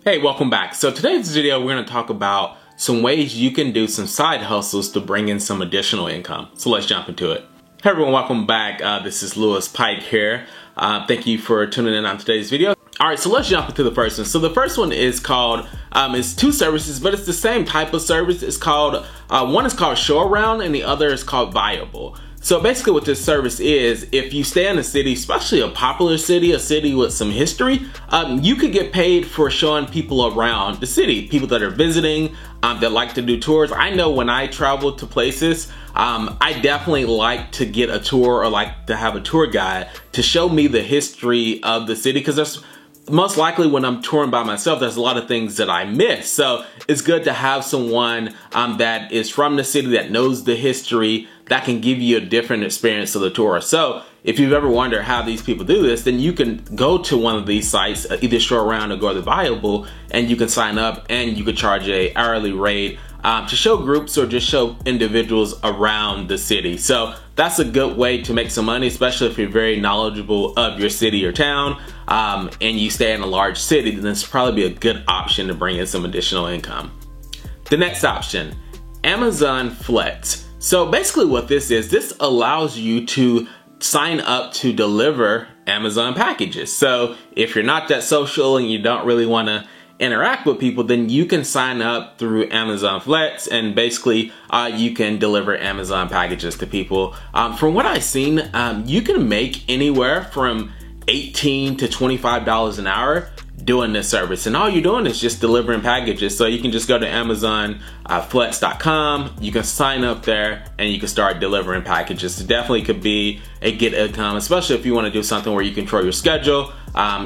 Hey, welcome back. So today's video, we're going to talk about some ways you can do some side hustles to bring in some additional income. So let's jump into it. Hey everyone, welcome back. This is Lewis Pike here. Thank you for tuning in on today's video. All right, so let's jump into the first one. So the first one is called, it's two services, but it's the same type of service. It's called, one is called Show Around and the other is called Viable. So basically what this service is, if you stay in a city, especially a popular city, a city with some history, you could get paid for showing people around the city, people that are visiting, that like to do tours. I know when I travel to places, I definitely like to get a tour or like to have a tour guide to show me the history of the city, because there's most likely when I'm touring by myself, there's a lot of things that I miss. So it's good to have someone that is from the city, that knows the history, that can give you a different experience of the tour. So if you've ever wondered how these people do this, then you can go to one of these sites, either Show Around or go to Viable, and you can sign up and you can charge a hourly rate to show groups or just show individuals around the city. So that's a good way to make some money, especially if you're very knowledgeable of your city or town, and you stay in a large city, then this probably be a good option to bring in some additional income. The next option, Amazon Flex. So basically what this allows you to sign up to deliver Amazon packages. So if you're not that social and you don't really want to interact with people, then you can sign up through Amazon Flex, and basically you can deliver Amazon packages to people. From what I've seen, you can make anywhere from $18 to $25 an hour doing this service, and all you're doing is just delivering packages. So you can just go to AmazonFlex.com, you can sign up there and you can start delivering packages. It definitely could be a good income, especially if you want to do something where you control your schedule,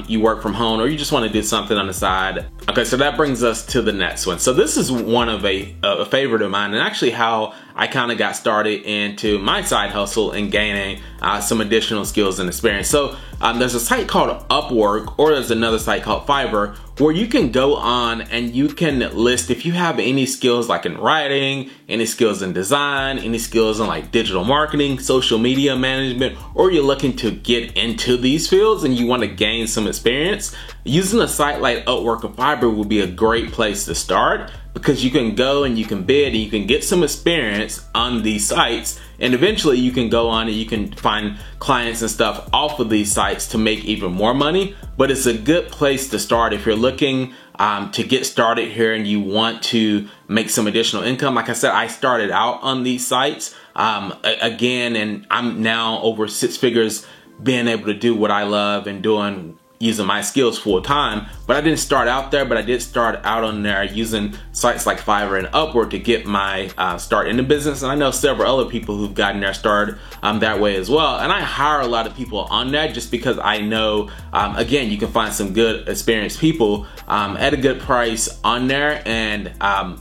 you work from home, or you just want to do something on the side. Okay, so that brings us to the next one. So this is one of a favorite of mine, and actually how I kind of got started into my side hustle and gaining some additional skills and experience. So there's a site called Upwork, or there's another site called Fiverr, where you can go on and you can list if you have any skills like in writing, any skills in design, any skills in like digital marketing, social media management, or you're looking to get into these fields and you want to gain some experience. Using a site like Upwork or Fiverr would be a great place to start, because you can go and you can bid and you can get some experience on these sites, and eventually you can go on and you can find clients and stuff off of these sites to make even more money. But it's a good place to start if you're looking to get started here and you want to make some additional income. Like I said, I started out on these sites again, and I'm now over 6 figures being able to do what I love and using my skills full time. But I didn't start out there, but I did start out on there using sites like Fiverr and Upwork to get my start in the business. And I know several other people who've gotten their start that way as well. And I hire a lot of people on there just because I know, again, you can find some good experienced people at a good price on there. And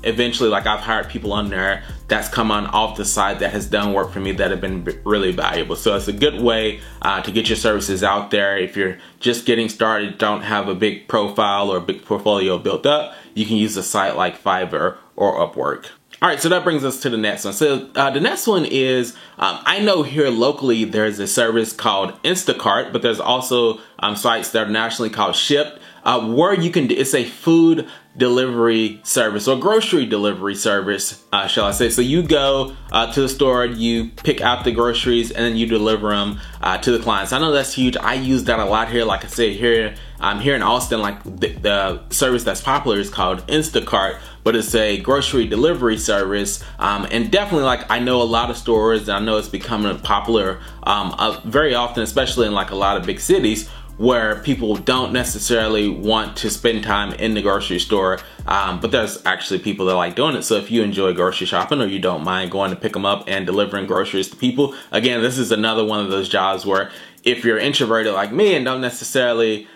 eventually, like, I've hired people on there that's come on off the site that has done work for me that have been really valuable. So it's a good way to get your services out there. If you're just getting started, don't have a big profile or a big portfolio built up, you can use a site like Fiverr or Upwork. All right, so that brings us to the next one. So the next one is, I know here locally there's a service called Instacart, but there's also sites that are nationally called Shipt, where you can, it's a food delivery service or grocery delivery service, shall I say. So you go to the store, you pick out the groceries, and then you deliver them to the clients. I know that's huge. I use that a lot here. Like I said, here in Austin, like the service that's popular is called Instacart, but it's a grocery delivery service. And definitely, like, I know a lot of stores, and I know it's becoming popular very often, especially in like a lot of big cities, where people don't necessarily want to spend time in the grocery store, but there's actually people that like doing it. So if you enjoy grocery shopping, or you don't mind going to pick them up and delivering groceries to people, again, this is another one of those jobs where if you're introverted like me and don't necessarily,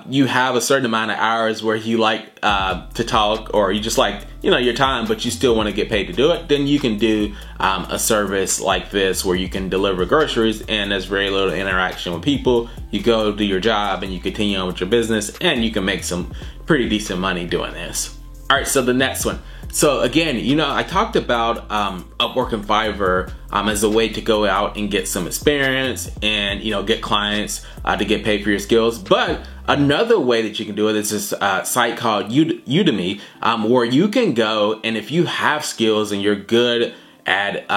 you have a certain amount of hours where you like to talk, or you just like, your time, but you still want to get paid to do it, then you can do a service like this where you can deliver groceries and there's very little interaction with people. You go do your job and you continue on with your business, and you can make some pretty decent money doing this. All right, so the next one. So again, I talked about Upwork and Fiverr as a way to go out and get some experience and, get clients to get paid for your skills. But another way that you can do it is this site called Udemy, where you can go, and if you have skills and you're good at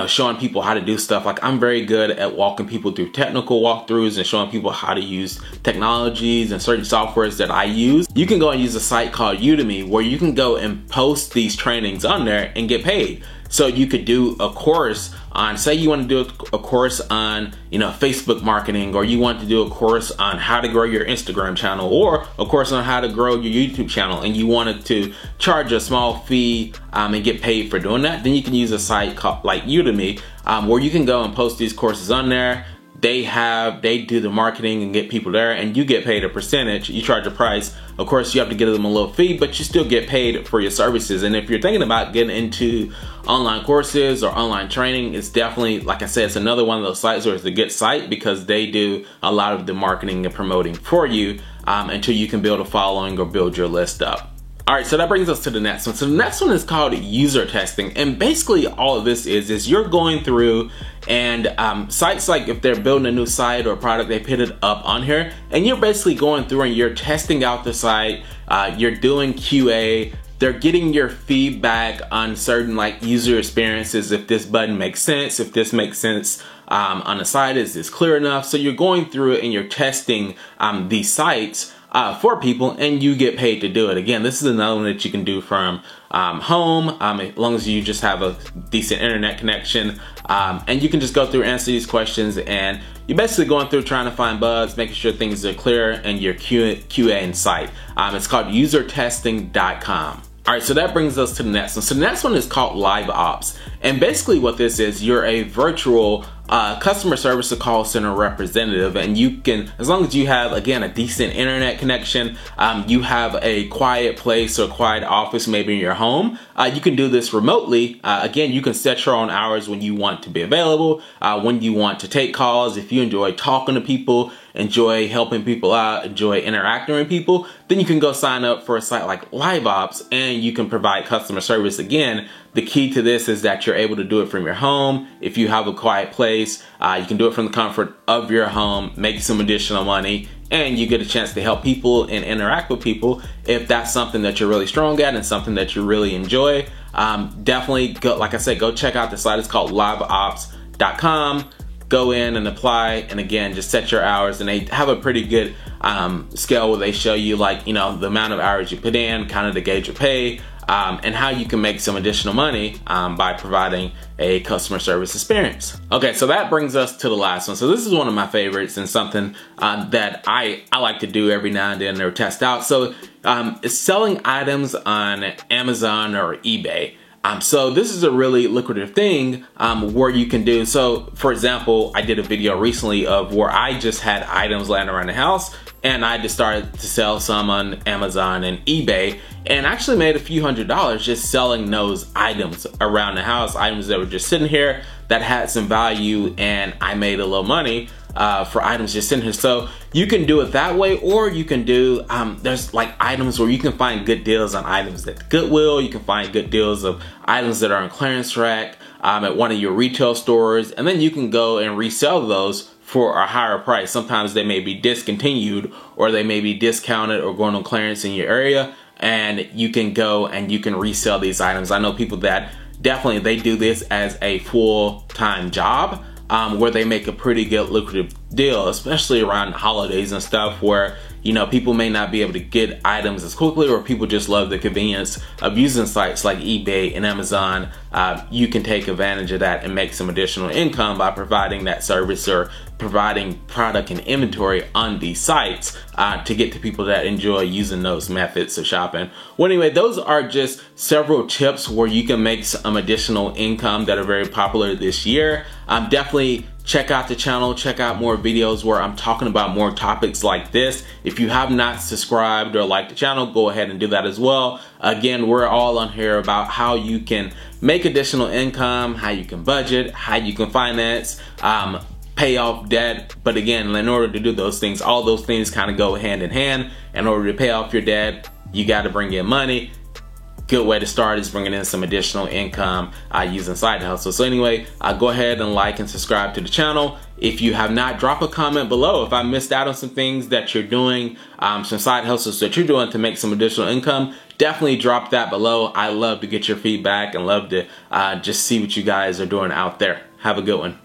showing people how to do stuff, like I'm very good at walking people through technical walkthroughs and showing people how to use technologies and certain softwares that I use. You can go and use a site called Udemy where you can go and post these trainings on there and get paid. So you could do a course on, say you want to do a course on, Facebook marketing, or you want to do a course on how to grow your Instagram channel, or a course on how to grow your YouTube channel, and you wanted to charge a small fee and get paid for doing that. Then you can use a site called like Udemy, where you can go and post these courses on there. They do the marketing and get people there, and you get paid a percentage. You charge a price. Of course, you have to give them a little fee, but you still get paid for your services. And if you're thinking about getting into online courses or online training, it's definitely, like I said, it's another one of those sites where it's a good site because they do a lot of the marketing and promoting for you until you can build a following or build your list up. All right, so that brings us to the next one. So the next one is called user testing. And basically all of this is you're going through and sites, like if they're building a new site or product, they put it up on here, and you're basically going through and you're testing out the site, you're doing QA, they're getting your feedback on certain like user experiences, if this button makes sense, if this makes sense on the site, is this clear enough? So you're going through it and you're testing these sites for people, and you get paid to do it. Again, this is another one that you can do from home, as long as you just have a decent internet connection, and you can just go through and answer these questions, and you're basically going through trying to find bugs, making sure things are clear, and your QA in site. It's called usertesting.com. All right, so that brings us to the next one. So the next one is called Live Ops. And basically what this is, you're a virtual customer service or call center representative, and you can, as long as you have, again, a decent internet connection, you have a quiet place or quiet office, maybe in your home, you can do this remotely. Again, you can set your own hours when you want to be available, when you want to take calls. If you enjoy talking to people, enjoy helping people out, enjoy interacting with people, then you can go sign up for a site like Live Ops, and you can provide customer service. Again, the key to this is that you're able to do it from your home. If you have a quiet place, you can do it from the comfort of your home, make some additional money, and you get a chance to help people and interact with people if that's something that you're really strong at and something that you really enjoy. Definitely go, like I said, go check out the site. It's called liveops.com. Go in and apply, and again, just set your hours, and they have a pretty good scale where they show you, like, the amount of hours you put in, kind of to gauge your pay, and how you can make some additional money by providing a customer service experience. Okay, so that brings us to the last one. So this is one of my favorites and something that I like to do every now and then or test out. So it's selling items on Amazon or eBay. So this is a really lucrative thing where you can do, so for example, I did a video recently of where I just had items laying around the house, and I just started to sell some on Amazon and eBay, and actually made a few $100s just selling those items around the house, items that were just sitting here that had some value, and I made a little money for items just sitting here. So you can do it that way, or you can do, there's like items where you can find good deals on items at Goodwill, you can find good deals of items that are on clearance rack at one of your retail stores, and then you can go and resell those for a higher price. Sometimes they may be discontinued, or they may be discounted or going on clearance in your area, and you can go and you can resell these items. I know people that definitely, they do this as a full-time job, where they make a pretty good lucrative deal, especially around holidays and stuff, where people may not be able to get items as quickly, or people just love the convenience of using sites like eBay and Amazon. You can take advantage of that and make some additional income by providing that service or providing product and inventory on these sites to get to people that enjoy using those methods of shopping. Well, anyway, those are just several tips where you can make some additional income that are very popular this year. Definitely check out the channel, check out more videos where I'm talking about more topics like this. If you have not subscribed or liked the channel, go ahead and do that as well. Again, we're all on here about how you can make additional income, how you can budget, how you can finance, pay off debt. But again, in order to do those things, all those things kind of go hand in hand. In order to pay off your debt, you got to bring in money. good way to start is bringing in some additional income using side hustle. So anyway, go ahead and like and subscribe to the channel. If you have not, drop a comment below. If I missed out on some things that you're doing, some side hustles that you're doing to make some additional income, definitely drop that below. I love to get your feedback and love to just see what you guys are doing out there. Have a good one.